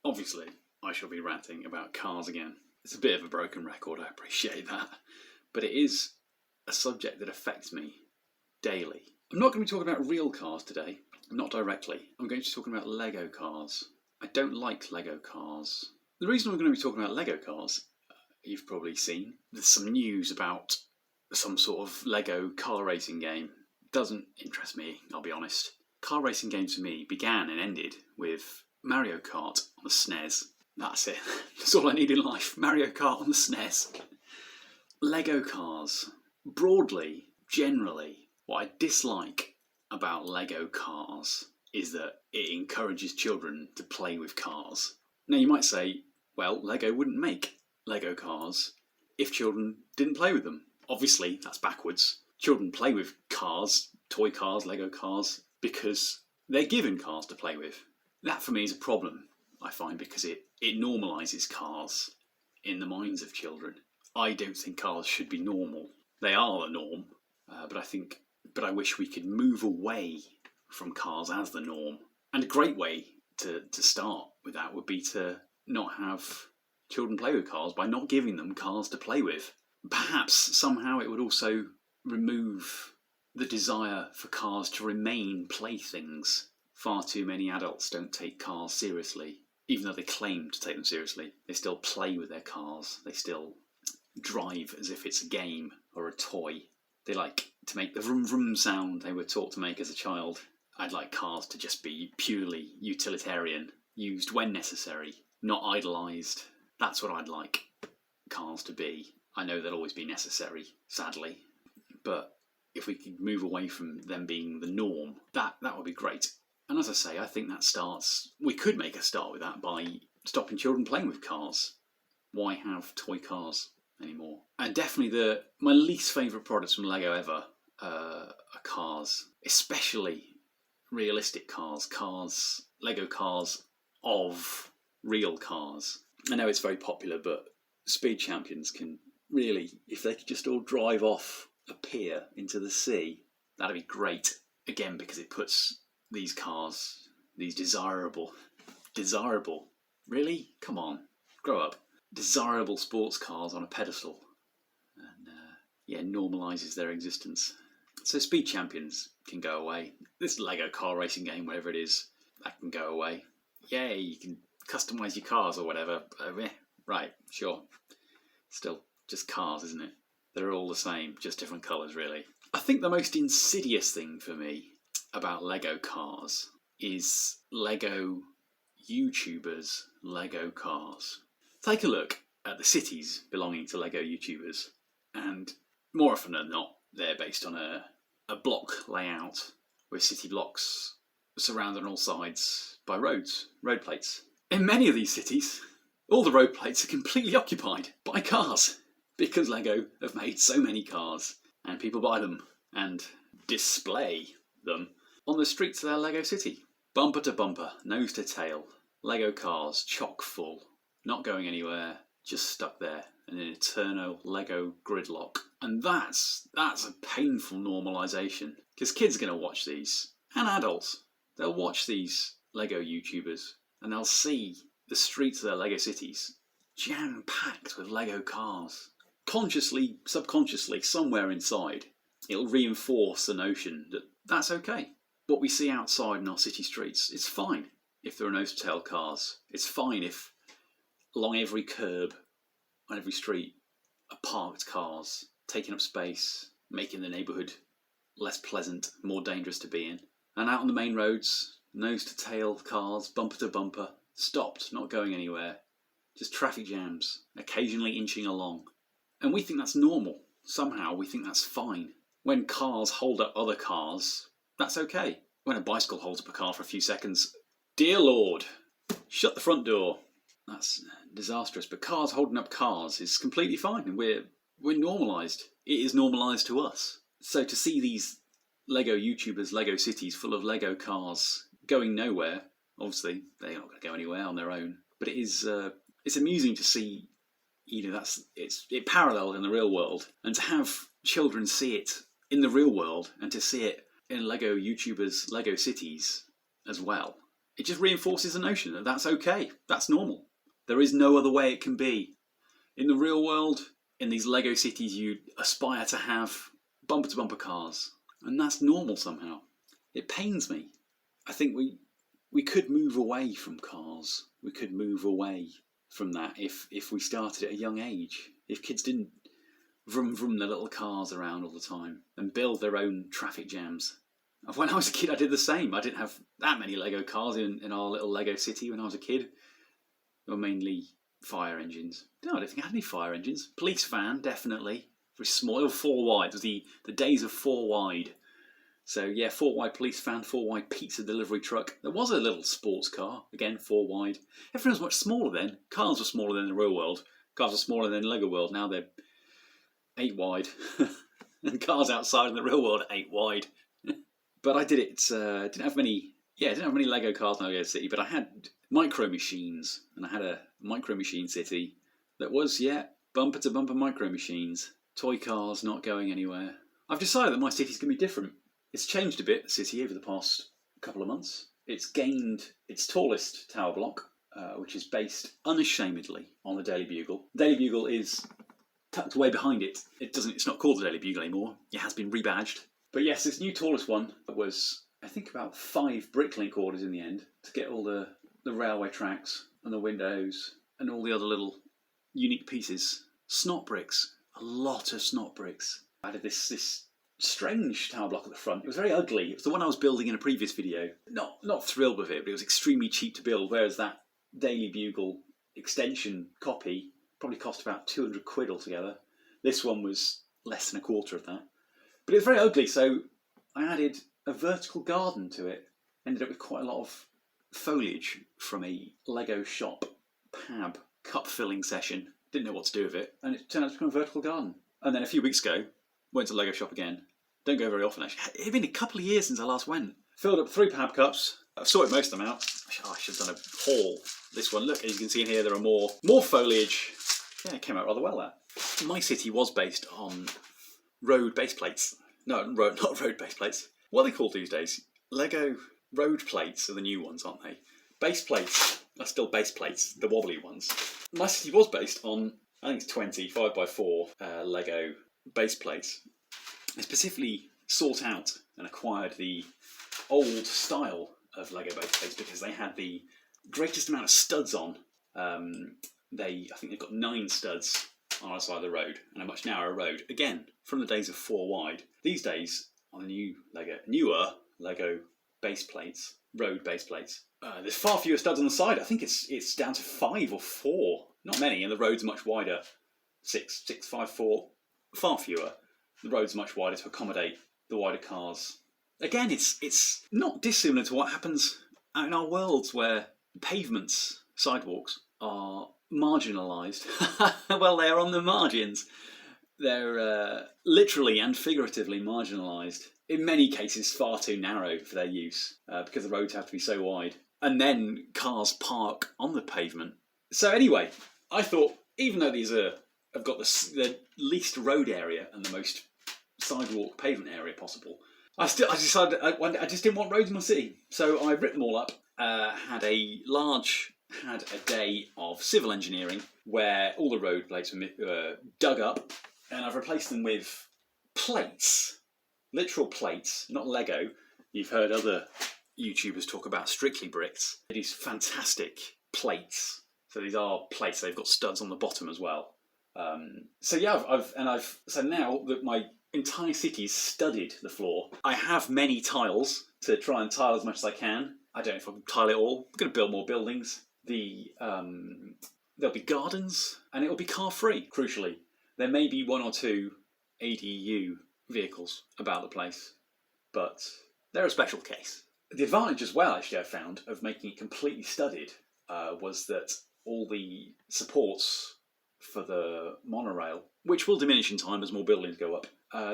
Obviously, I shall be ranting about cars again. It's a bit of a broken record, I appreciate that. But it is a subject that affects me daily. I'm not going to be talking about real cars today, not directly. I'm going to be talking about Lego cars. I don't like Lego cars. The reason I'm going to be talking about Lego cars, you've probably seen. There's some news about some sort of Lego car racing game. Doesn't interest me, I'll be honest. Car racing games for me began and ended with Mario Kart on the SNES. That's it. That's all I need in life. Mario Kart on the SNES. Lego cars. Broadly, generally, what I dislike about Lego cars is that it encourages children to play with cars. Now you might say, well, Lego wouldn't make Lego cars if children didn't play with them. Obviously, that's backwards. Children play with cars, toy cars, Lego cars, because they're given cars to play with. That for me is a problem, I find, because it normalises cars in the minds of children. I don't think cars should be normal. They are the norm, but I wish we could move away from cars as the norm. And a great way to start with that would be to not have children play with cars by not giving them cars to play with. Perhaps somehow it would also remove the desire for cars to remain playthings. Far too many adults don't take cars seriously. Even though they claim to take them seriously, they still play with their cars. They still drive as if it's a game or a toy. They like to make the vroom vroom sound they were taught to make as a child. I'd like cars to just be purely utilitarian, used when necessary, not idolised. That's what I'd like cars to be. I know they'll always be necessary, sadly, but if we could move away from them being the norm, that would be great. And as I say, I think we could make a start with that by stopping children playing with cars. Why have toy cars anymore? And definitely my least favourite products from Lego ever are cars, especially realistic cars, Lego cars of real cars. I know it's very popular, but Speed Champions can really, if they could just all drive off a pier into the sea, that'd be great. Again, because it puts these cars, these desirable, really? Come on, grow up. Desirable sports cars on a pedestal, and normalises their existence. So Speed Champions can go away. This Lego car racing game, whatever it is, that can go away. Yay, you can customise your cars or whatever. Right, sure. Still just cars, isn't it? They're all the same, just different colours, really. I think the most insidious thing for me about Lego cars is Lego YouTubers' Lego cars. Take a look at the cities belonging to Lego YouTubers, and more often than not, they're based on a block layout with city blocks surrounded on all sides by road plates. In many of these cities, all the road plates are completely occupied by cars because Lego have made so many cars and people buy them and display them on the streets of their Lego city. Bumper to bumper, nose to tail, Lego cars chock full, not going anywhere, just stuck there in an eternal Lego gridlock. And that's a painful normalisation, because kids are going to watch these, and adults. They'll watch these Lego YouTubers and they'll see the streets of their Lego cities jam-packed with Lego cars. Consciously, subconsciously, somewhere inside, it'll reinforce the notion that that's okay. What we see outside in our city streets, it's fine if there are nose-to-tail cars. It's fine if along every curb, on every street, are parked cars, taking up space, making the neighbourhood less pleasant, more dangerous to be in. And out on the main roads, nose-to-tail cars, bumper to bumper, stopped, not going anywhere. Just traffic jams, occasionally inching along. And we think that's normal. Somehow we think that's fine. When cars hold up other cars, that's okay. When a bicycle holds up a car for a few seconds, dear Lord, shut the front door. That's disastrous. But cars holding up cars is completely fine. And we're normalised. It is normalised to us. So to see these Lego YouTubers, Lego cities full of Lego cars going nowhere, obviously they're not going to go anywhere on their own. But it's amusing to see, it paralleled in the real world, and to have children see it in the real world and to see it in Lego YouTubers, Lego cities as well it just reinforces the notion that that's okay, that's normal. There is no other way it can be. In the real world, in these Lego cities, you aspire to have bumper-to-bumper cars, and that's normal somehow. It pains me. I think we could move away from cars. We could move away from that if we started at a young age. If kids didn't vroom vroom their little cars around all the time and build their own traffic jams. When I was a kid, I did the same. I didn't have that many Lego cars in our little Lego city when I was a kid. They were mainly fire engines. No, I don't think I had any fire engines. Police van, definitely. Very small, 4 wide. It was the days of 4 wide. So yeah, 4 wide police van, 4 wide pizza delivery truck. There was a little sports car, again 4 wide. Everything was much smaller then. Cars were smaller than the real world. Cars were smaller than Lego world. Now they're 8 wide. And cars outside in the real world are 8 wide. But I did it. Didn't have many Lego cars in Lego City, but I had micro machines, and I had a micro machine city that was bumper to bumper micro machines. Toy cars not going anywhere. I've decided that my city's going to be different. It's changed a bit, the city, over the past couple of months. It's gained its tallest tower block, which is based unashamedly on the Daily Bugle. Daily Bugle is tucked away behind it. It's not called the Daily Bugle anymore. It has been rebadged. But yes, this new tallest one was, I think, about 5 bricklink orders in the end to get all the railway tracks and the windows and all the other little unique pieces. Snot bricks. A lot of snot bricks. I added this strange tower block at the front. It was very ugly. It was the one I was building in a previous video. Not thrilled with it, but it was extremely cheap to build, whereas that Daily Bugle extension copy probably cost about 200 quid altogether. This one was less than a quarter of that. But it was very ugly, so I added a vertical garden to it. Ended up with quite a lot of foliage from a Lego shop pab cup filling session. Didn't know what to do with it, and it turned out to become a vertical garden. And then a few weeks ago, went to Lego shop again. Don't go very often actually. It had been a couple of years since I last went. Filled up 3 pab cups. I've sorted most of them out. I should have done a haul. This one, look, as you can see in here, there are more foliage. Yeah, it came out rather well, that. My city was based on road base plates. No, not road base plates. What are they called these days? Lego road plates are the new ones, aren't they? Base plates are still base plates, the wobbly ones. My city was based on, I think it's 20 5x4 Lego base plates. I specifically sought out and acquired the old style of Lego base plates because they had the greatest amount of studs on. I think they've got 9 studs on either side of the road and a much narrower road. Again, from the days of 4 wide. These days, on the newer Lego base plates, road base plates, there's far fewer studs on the side. I think it's down to 5 or 4. Not many, and the road's much wider. 6, 5, 4. Far fewer. The road's much wider to accommodate the wider cars. Again, it's not dissimilar to what happens in our worlds where pavements, sidewalks, are marginalised. Well, they're on the margins. They're literally and figuratively marginalised. In many cases, far too narrow for their use because the roads have to be so wide. And then cars park on the pavement. So anyway, I thought, even though these have got the least road area and the most sidewalk pavement area possible, I decided I just didn't want roads in my city. So I ripped them all up. Had a day of civil engineering where all the road plates were dug up, and I've replaced them with plates, literal plates, not Lego. You've heard other YouTubers talk about strictly bricks. These fantastic plates. So these are plates. They've got studs on the bottom as well. So now that my entire city's studded the floor, I have many tiles to try and tile as much as I can. I don't know if I can tile it all. I'm going to build more buildings. There'll be gardens, and it'll be car-free, crucially. There may be 1 or 2 ADU vehicles about the place, but they're a special case. The advantage as well, actually, I found, of making it completely studded was that all the supports for the monorail, which will diminish in time as more buildings go up,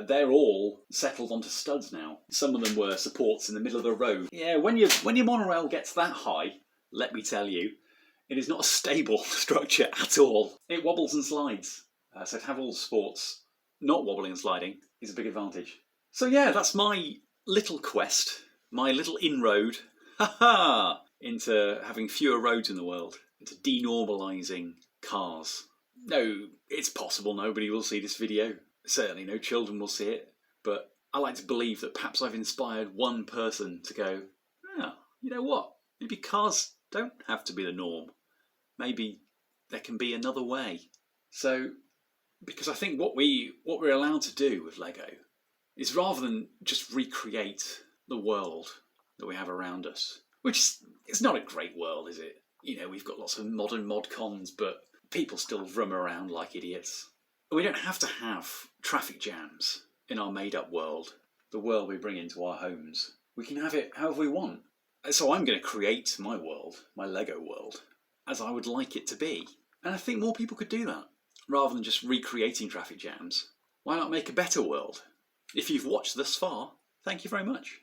they're all settled onto studs now. Some of them were supports in the middle of the road. Yeah, when your monorail gets that high, let me tell you, it is not a stable structure at all. It wobbles and slides. So to have all the supports not wobbling and sliding is a big advantage. So yeah, that's my little quest, my little inroad, into having fewer roads in the world, into denormalising cars. No, it's possible nobody will see this video. Certainly no children will see it. But I like to believe that perhaps I've inspired one person to go, oh, you know what? Maybe cars don't have to be the norm. Maybe there can be another way. So, because I think what we're allowed to do with Lego is, rather than just recreate the world that we have around us, which is not a great world, is it? You know, we've got lots of modern mod cons, but people still roam around like idiots. We don't have to have traffic jams in our made-up world, the world we bring into our homes. We can have it however we want. So I'm going to create my world, my Lego world, as I would like it to be. And I think more people could do that, rather than just recreating traffic jams. Why not make a better world? If you've watched thus far, thank you very much.